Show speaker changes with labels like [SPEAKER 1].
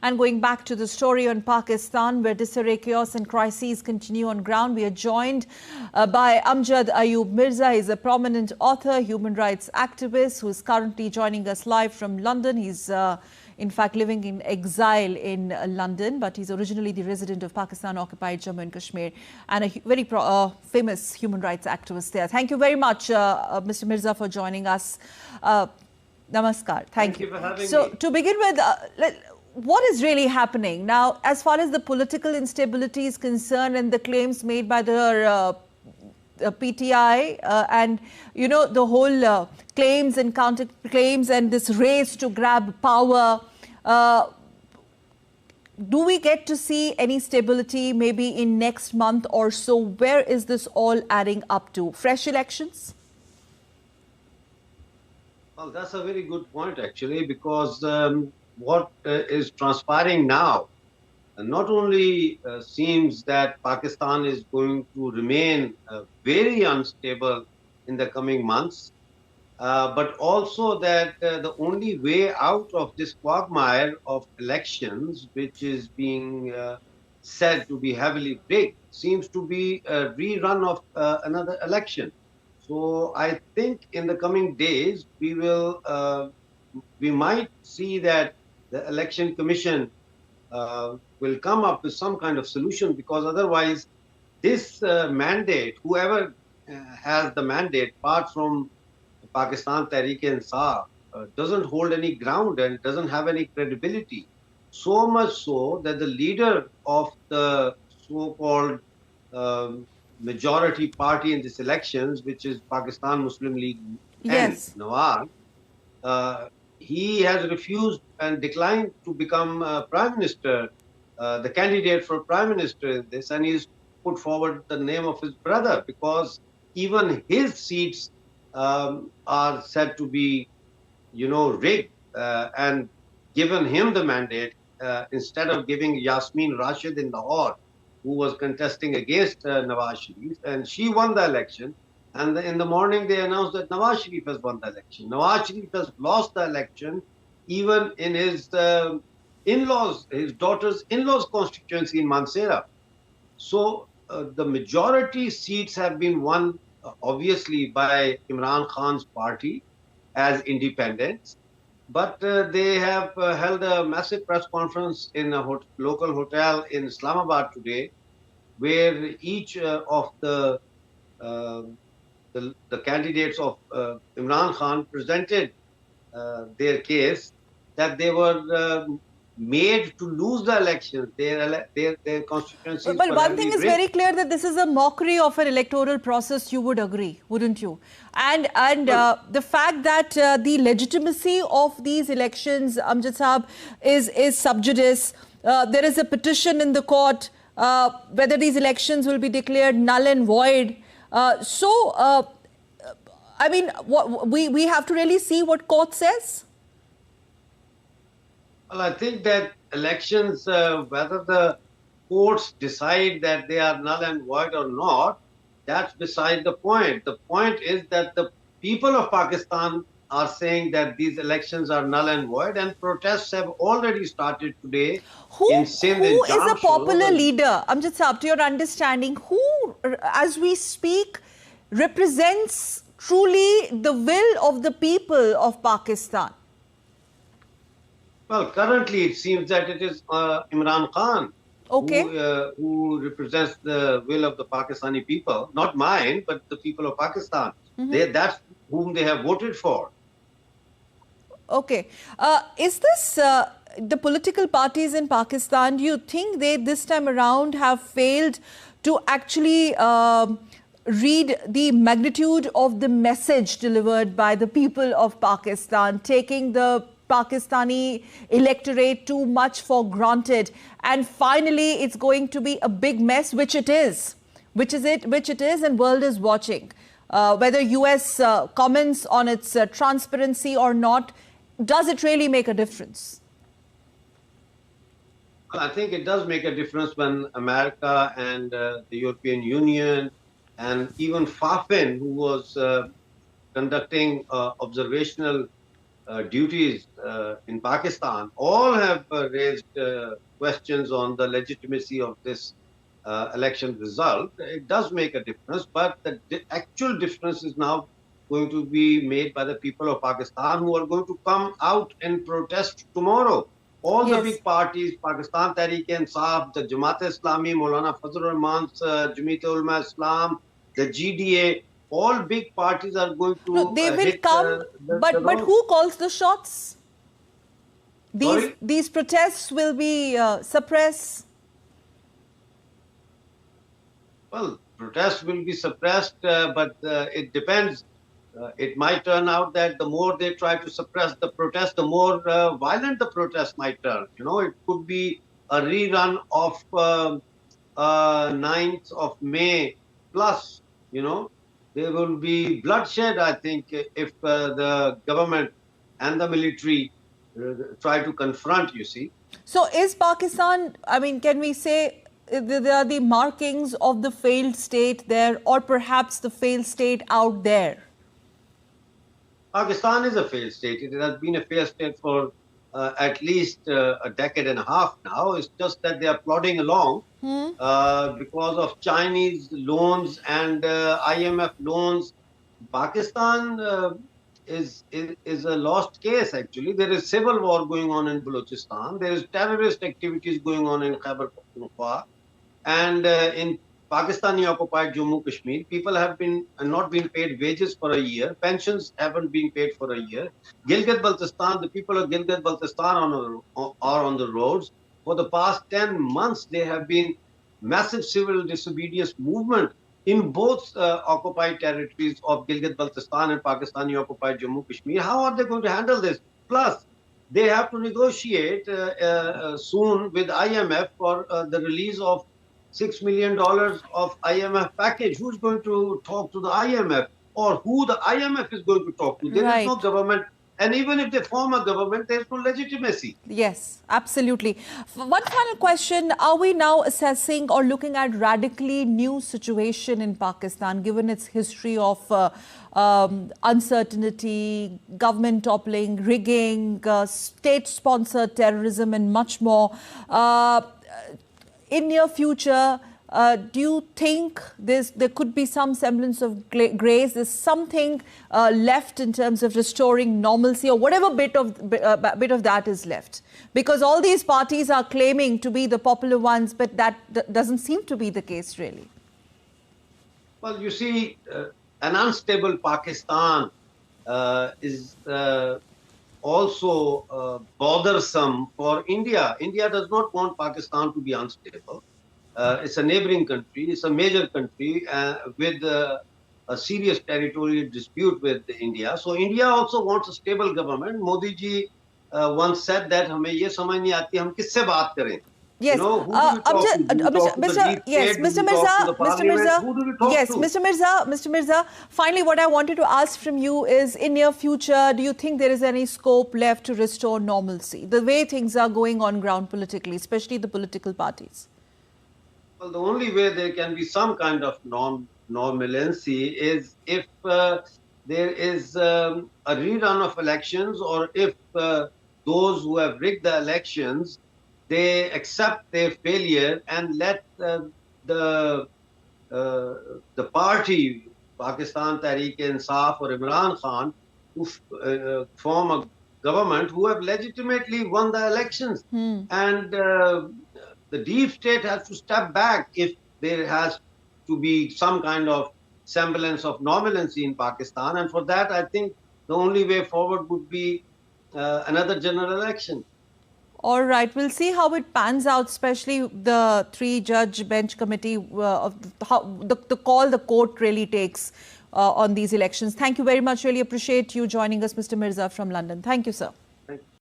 [SPEAKER 1] And going back to the story on Pakistan, where disarray, chaos and crises continue on ground, we are joined by Amjad Ayub Mirza. He's a prominent author, human rights activist, who is currently joining us live from London. He's in fact living in exile in London, but he's originally the resident of Pakistan-occupied Jammu and Kashmir and a very famous human rights activist there. Thank you very much, Mr. Mirza, for joining us. Namaskar. Thank you
[SPEAKER 2] for having me.
[SPEAKER 1] So, to begin with, what is really happening now as far as the political instability is concerned and the claims made by the PTI and, you know, the whole claims and counter-claims and this race to grab power, do we get to see any stability maybe in next month or so? Where is this all adding up to? Fresh elections?
[SPEAKER 2] Well, that's a very good point, actually, because what is transpiring now not only seems that Pakistan is going to remain very unstable in the coming months, but also that the only way out of this quagmire of elections, which is being said to be heavily rigged, seems to be a rerun of another election. So I think in the coming days, we might see that the Election Commission will come up with some kind of solution, because otherwise this mandate, whoever has the mandate, apart from Pakistan Tehreek-e-Insaf, doesn't hold any ground and doesn't have any credibility. So much so that the leader of the so-called majority party in these elections, which is Pakistan Muslim League and Nawaz, he has refused and declined to become Prime Minister, the candidate for Prime Minister in this, and he's put forward the name of his brother, because even his seats are said to be, rigged, and given him the mandate instead of giving Yasmin Rashid in Lahore, who was contesting against Nawaz Sharif, and she won the election. And in the morning, they announced that Nawaz Sharif has won the election. Nawaz Sharif has lost the election, even in his in-laws, his daughter's in-laws constituency in Mansehra. So the majority seats have been won, obviously, by Imran Khan's party as independents. But they have held a massive press conference in a local hotel in Islamabad today, where each of the candidates of Imran Khan presented their case that they were made to lose the elections. Their constituencies.
[SPEAKER 1] But one thing is very clear, that this is a mockery of an electoral process. You would agree, wouldn't you? And the fact that the legitimacy of these elections, Amjad Saab, is sub judice. There is a petition in the court whether these elections will be declared null and void. I mean, we have to really see what court says.
[SPEAKER 2] Well, I think that elections, whether the courts decide that they are null and void or not, that's beside the point. The point is that the people of Pakistan are saying that these elections are null and void, and protests have already started today in Sindh.
[SPEAKER 1] Who is a popular leader, Amjad Saab, to your understanding, who, as we speak, represents truly the will of the people of Pakistan?
[SPEAKER 2] Well, currently it seems that it is Imran Khan, who represents the will of the Pakistani people. Not mine, but the people of Pakistan. That's whom they have voted for.
[SPEAKER 1] Okay. Is this the political parties in Pakistan, do you think they this time around have failed to actually read the magnitude of the message delivered by the people of Pakistan, taking the Pakistani electorate too much for granted, and finally it's going to be a big mess, which it is, and world is watching. Whether US comments on its transparency or not, does it really make a difference?
[SPEAKER 2] Well, I think it does make a difference when America and the European Union and even FAFIN, who was conducting observational duties in Pakistan, all have raised questions on the legitimacy of this election result. It does make a difference, but the actual difference is now going to be made by the people of Pakistan, who are going to come out and protest tomorrow. All the big parties, Pakistan Tehreek-e-Insaf, the Jamaat-e-Islami, Maulana Fazlur Rahman's Jamiat-ul-Ulama-e-Islam, the GDA, all big parties are going to
[SPEAKER 1] they will come, but who calls the shots? These protests will be suppressed.
[SPEAKER 2] Well, protests will be suppressed, but it depends. It might turn out that the more they try to suppress the protest, the more violent the protest might turn. You know, it could be a rerun of 9th of May plus, you know. There will be bloodshed, I think, if the government and the military try to confront, you see.
[SPEAKER 1] So is Pakistan, I mean, can we say there are the markings of the failed state there, or perhaps the failed state out there?
[SPEAKER 2] Pakistan is a failed state. It has been a failed state for at least a decade and a half now. It's just that they are plodding along because of Chinese loans and IMF loans. Pakistan is a lost case, actually. There is civil war going on in Balochistan. There is terrorist activities going on in Khyber Pakhtunkhwa. And in Pakistani-occupied Jammu Kashmir, people have not been paid wages for a year. Pensions haven't been paid for a year. Gilgit-Baltistan, the people of Gilgit-Baltistan are on the roads. For the past 10 months, there have been massive civil disobedience movement in both occupied territories of Gilgit-Baltistan and Pakistani-occupied Jammu Kashmir. How are they going to handle this? Plus, they have to negotiate soon with IMF for the release of $6 million of IMF package. Who's going to talk to the IMF, or who the IMF is going to talk to? There is no government. And even if they form a government, there's no legitimacy.
[SPEAKER 1] Yes, absolutely. One final question. Are we now assessing or looking at radically new situation in Pakistan, given its history of uncertainty, government toppling, rigging, state-sponsored terrorism, and much more? In near future, do you think there could be some semblance of grace? There's something left in terms of restoring normalcy, or whatever bit of that is left? Because all these parties are claiming to be the popular ones, but that doesn't seem to be the case, really.
[SPEAKER 2] Well, you see, an unstable Pakistan is also bothersome for India. India does not want Pakistan to be unstable. It's a neighboring country. It's a major country with a serious territorial dispute with India. So India also wants a stable government. Modi ji once said that हमें ये समझ नहीं आती हम किससे बात करें.
[SPEAKER 1] Yes, Mr. Mirza, finally what I wanted to ask from you is, in near future, do you think there is any scope left to restore normalcy, the way things are going on ground politically, especially the political parties?
[SPEAKER 2] Well, the only way there can be some kind of normalcy is if there is a rerun of elections, or if those who have rigged the elections, they accept their failure and let the party, Pakistan Tehreek-e-Insaf or Imran Khan, who form a government, who have legitimately won the elections. And the deep state has to step back if there has to be some kind of semblance of normalcy in Pakistan. And for that, I think the only way forward would be another general election.
[SPEAKER 1] All right, we'll see how it pans out, especially the 3-judge bench committee, of the call the court really takes on these elections. Thank you very much. Really appreciate you joining us, Mr. Mirza from London. Thank you, sir.